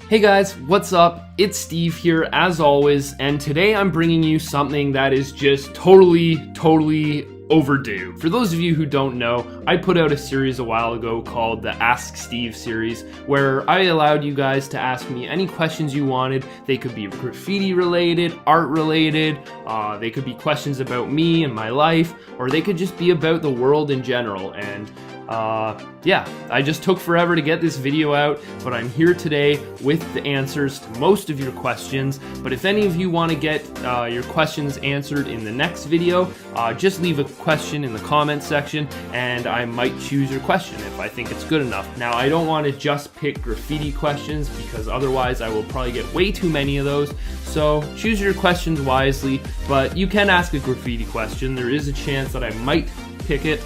Hey guys, what's up? It's Steve here as always, and today I'm bringing you something that is just totally overdue. For those of you who don't know, I put out a series a while ago called the Ask Steve series, where I allowed you guys to ask me any questions you wanted. They could be graffiti related, art related, they could be questions about me and my life, or they could just be about the world in general. And yeah, I just took forever to get this video out, but I'm here today with the answers to most of your questions. But if any of you want to get your questions answered in the next video, just leave a question in the comment section and I might choose your question if I think it's good enough. Now, I don't want to just pick graffiti questions because otherwise I will probably get way too many of those. So choose your questions wisely, but you can ask a graffiti question. There is a chance that I might pick it,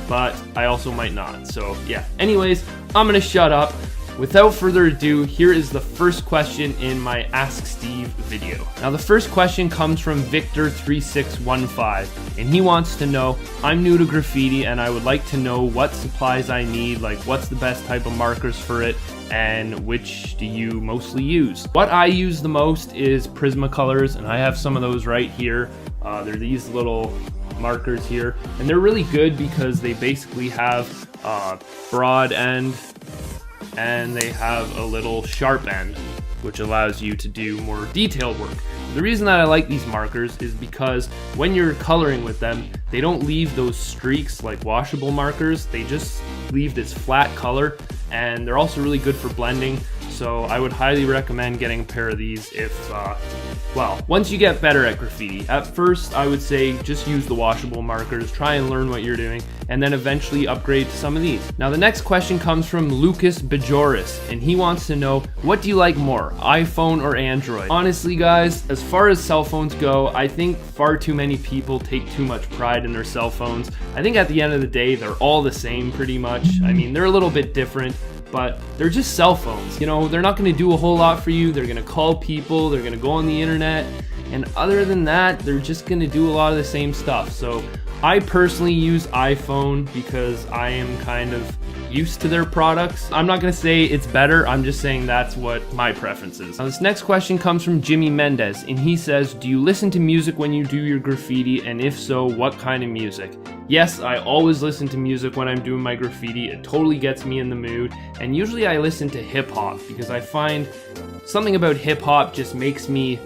but I also might not. So yeah, anyways, I'm gonna shut up. Without further ado, here is the first question in my Ask Steve video. Now the first question comes from Victor3615, and he wants to know, I'm new to graffiti and I would like to know what supplies I need, like what's the best type of markers for it, and which do you mostly use? What I use the most is Prismacolors, and I have some of those right here. They're these little markers here, and they're really good because they basically have a broad end and they have a little sharp end, which allows you to do more detailed work. The reason that I like these markers is because when you're coloring with them, they don't leave those streaks like washable markers. They just leave this flat color, and they're also really good for blending. So I would highly recommend getting a pair of these if, well, once you get better at graffiti. At first, I would say just use the washable markers, try and learn what you're doing, and then eventually upgrade to some of these. Now the next question comes from Lucas Bajoris, and he wants to know, what do you like more, iPhone or Android? Honestly guys, as far as cell phones go, I think far too many people take too much pride in their cell phones. I think at the end of the day, they're all the same pretty much. I mean, they're a little bit different, but they're just cell phones. You know, they're not gonna do a whole lot for you. They're gonna call people, they're gonna go on the internet, and other than that, they're just gonna do a lot of the same stuff. So I personally use iPhone because I am kind of used to their products. I'm not gonna say it's better, I'm just saying that's what my preference is. Now this next question comes from Jimmy Mendez, and he says, do you listen to music when you do your graffiti, and if so, what kind of music? Yes, I always listen to music when I'm doing my graffiti. It totally gets me in the mood, and usually I listen to hip hop because I find something about hip hop just makes me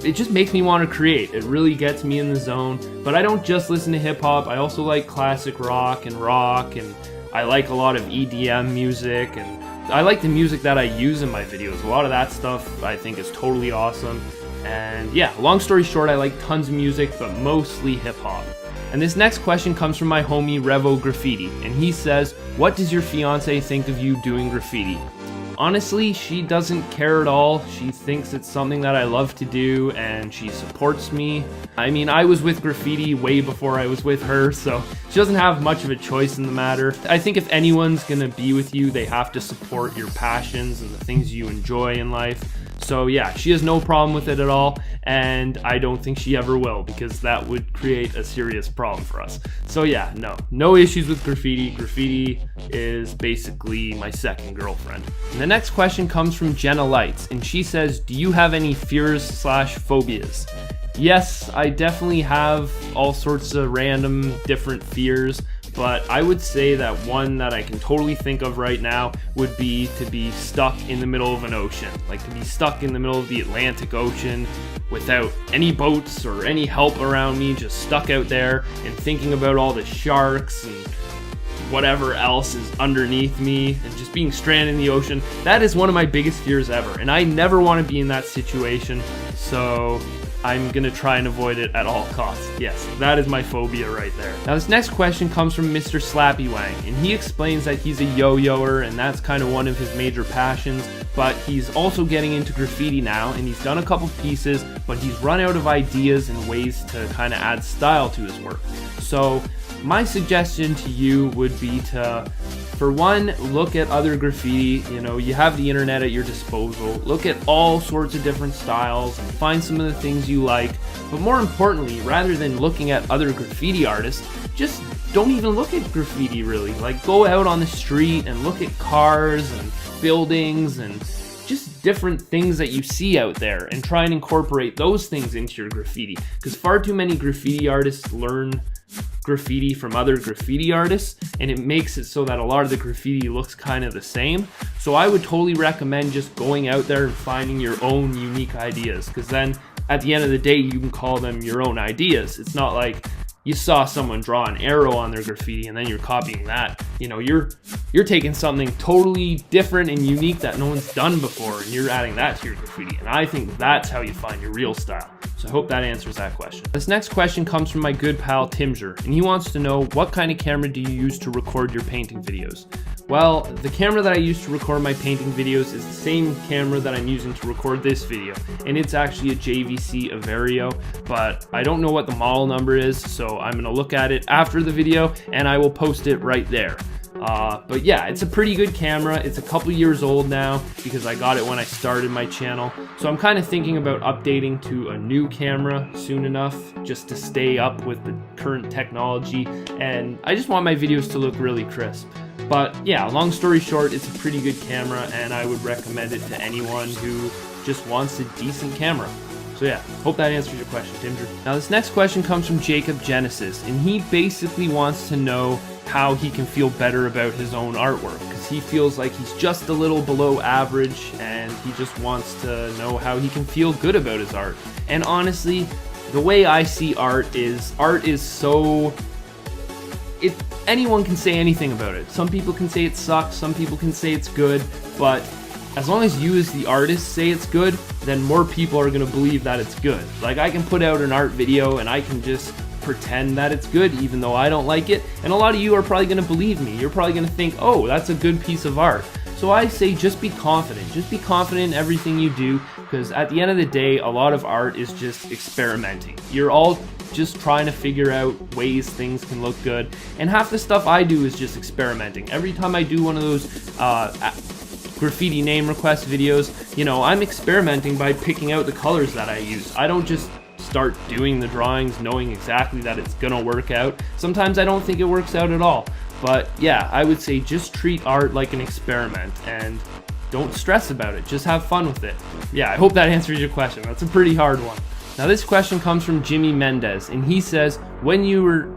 want to create. It really gets me in the zone. But I don't just listen to hip hop, I also like classic rock, and I like a lot of EDM music, and I like the music that I use in my videos. A lot of that stuff I think is totally awesome. And yeah, long story short, I like tons of music, but mostly hip hop. And this next question comes from my homie Revo Graffiti, and he says, what does your fiance think of you doing graffiti? Honestly, she doesn't care at all. She thinks it's something that I love to do, and she supports me. I mean, I was with graffiti way before I was with her, so she doesn't have much of a choice in the matter. I think if anyone's gonna be with you, they have to support your passions and the things you enjoy in life. So yeah, she has no problem with it at all, and I don't think she ever will, because that would create a serious problem for us. So yeah, no issues with graffiti. Graffiti is basically my second girlfriend. And the next question comes from Jenna Lights, and she says, do you have any fears/phobias? Yes, I definitely have all sorts of random different fears, but I would say that one that I can totally think of right now would be to be stuck in the middle of an ocean. Like to be stuck in the middle of the Atlantic Ocean without any boats or any help around me, just stuck out there and thinking about all the sharks and whatever else is underneath me and just being stranded in the ocean. That is one of my biggest fears ever, and I never want to be in that situation, so I'm gonna try and avoid it at all costs. Yes, that is my phobia right there. Now this next question comes from Mr. Slappy Wang, and he explains that he's a yo-yoer and that's kind of one of his major passions, but he's also getting into graffiti now, and he's done a couple pieces, but he's run out of ideas and ways to kind of add style to his work. So my suggestion to you would be to, for one, look at other graffiti. You know, you have the internet at your disposal. Look at all sorts of different styles and find some of the things you like. But more importantly, rather than looking at other graffiti artists, just don't even look at graffiti really. Like, go out on the street and look at cars and buildings and just different things that you see out there and try and incorporate those things into your graffiti, because far too many graffiti artists learn graffiti from other graffiti artists, and it makes it so that a lot of the graffiti looks kind of the same. So I would totally recommend just going out there and finding your own unique ideas, because then at the end of the day you can call them your own ideas. It's not like you saw someone draw an arrow on their graffiti and then you're copying that. You know, you're taking something totally different and unique that no one's done before, and you're adding that to your graffiti. And I think that's how you find your real style. So I hope that answers that question. This next question comes from my good pal Timger, and he wants to know, what kind of camera do you use to record your painting videos? Well, the camera that I use to record my painting videos is the same camera that I'm using to record this video, and it's actually a JVC Averio, but I don't know what the model number is, so I'm gonna look at it after the video and I will post it right there. But yeah, it's a pretty good camera. It's a couple years old now because I got it when I started my channel. So I'm kind of thinking about updating to a new camera soon enough, just to stay up with the current technology, and I just want my videos to look really crisp. But yeah, long story short, it's a pretty good camera and I would recommend it to anyone who just wants a decent camera. So yeah, hope that answers your question, Timger. Now this next question comes from Jacob Genesis, and he basically wants to know how he can feel better about his own artwork, because he feels like he's just a little below average and he just wants to know how he can feel good about his art. And honestly, the way I see art is so... anyone can say anything about it. Some people can say it sucks, some people can say it's good, but as long as you as the artist say it's good, then more people are gonna believe that it's good. Like, I can put out an art video and I can just pretend that it's good even though I don't like it, and a lot of you are probably gonna believe me. You're probably gonna think, oh, that's a good piece of art. So I say just be confident. Just be confident in everything you do, because at the end of the day, a lot of art is just experimenting. You're all just trying to figure out ways things can look good, and half the stuff I do is just experimenting. Every time I do one of those graffiti name request videos, you know, I'm experimenting by picking out the colors that I use. I don't just start doing the drawings knowing exactly that it's gonna work out. Sometimes I don't think it works out at all. But yeah, I would say just treat art like an experiment and don't stress about it. Just have fun with it. Yeah, I hope that answers your question. That's a pretty hard one. Now this question comes from Jimmy Mendez, and he says, when you were...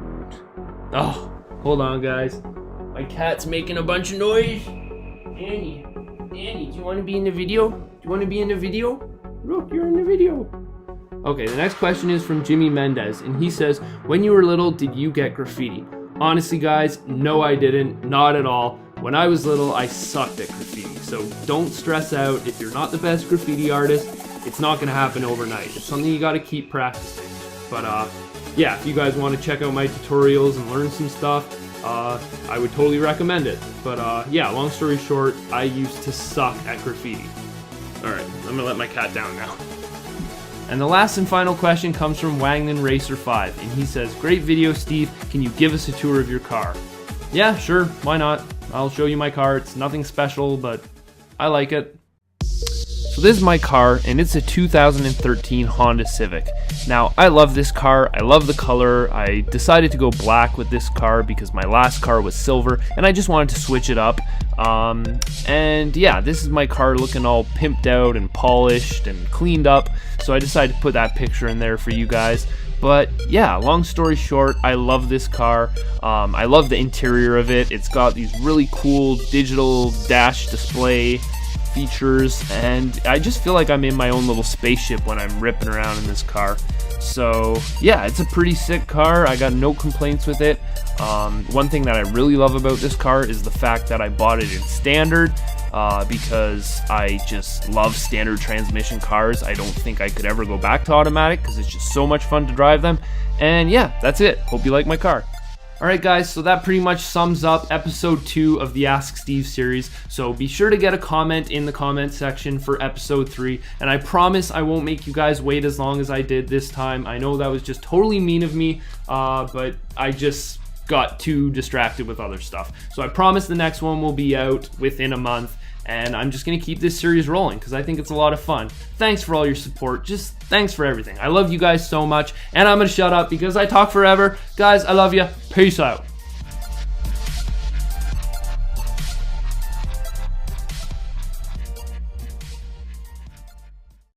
Oh, hold on guys. My cat's making a bunch of noise. Annie, do you want to be in the video? Do you want to be in the video? Look, you're in the video. Okay, the next question is from Jimmy Mendez, and he says, when you were little, did you get graffiti? Honestly guys, no I didn't, not at all. When I was little, I sucked at graffiti, so don't stress out. If you're not the best graffiti artist, it's not gonna happen overnight. It's something you gotta keep practicing. But yeah, if you guys wanna check out my tutorials and learn some stuff, I would totally recommend it. But yeah, long story short, I used to suck at graffiti. Alright, I'm gonna let my cat down now. And the last and final question comes from Wangman Racer 5, and he says, great video Steve, can you give us a tour of your car? Yeah, sure, why not? I'll show you my car. It's nothing special, but I like it. So this is my car, and it's a 2013 Honda Civic. Now, I love this car. I love the color. I decided to go black with this car because my last car was silver, and I just wanted to switch it up. And yeah, this is my car looking all pimped out and polished and cleaned up, so I decided to put that picture in there for you guys. But yeah, long story short, I love this car. I love the interior of it. It's got these really cool digital dash display features, and I just feel like I'm in my own little spaceship when I'm ripping around in this car. So yeah, it's a pretty sick car. I got no complaints with it. One thing that I really love about this car is the fact that I bought it in standard, because I just love standard transmission cars. I don't think I could ever go back to automatic because it's just so much fun to drive them. And yeah, that's it. Hope you like my car. Alright guys, so that pretty much sums up episode 2 of the Ask Steve series. So be sure to get a comment in the comment section for episode 3. And I promise I won't make you guys wait as long as I did this time. I know that was just totally mean of me, but I just got too distracted with other stuff. So I promise the next one will be out within a month. And I'm just going to keep this series rolling because I think it's a lot of fun. Thanks for all your support. Just thanks for everything. I love you guys so much. And I'm going to shut up because I talk forever. Guys, I love you. Peace out.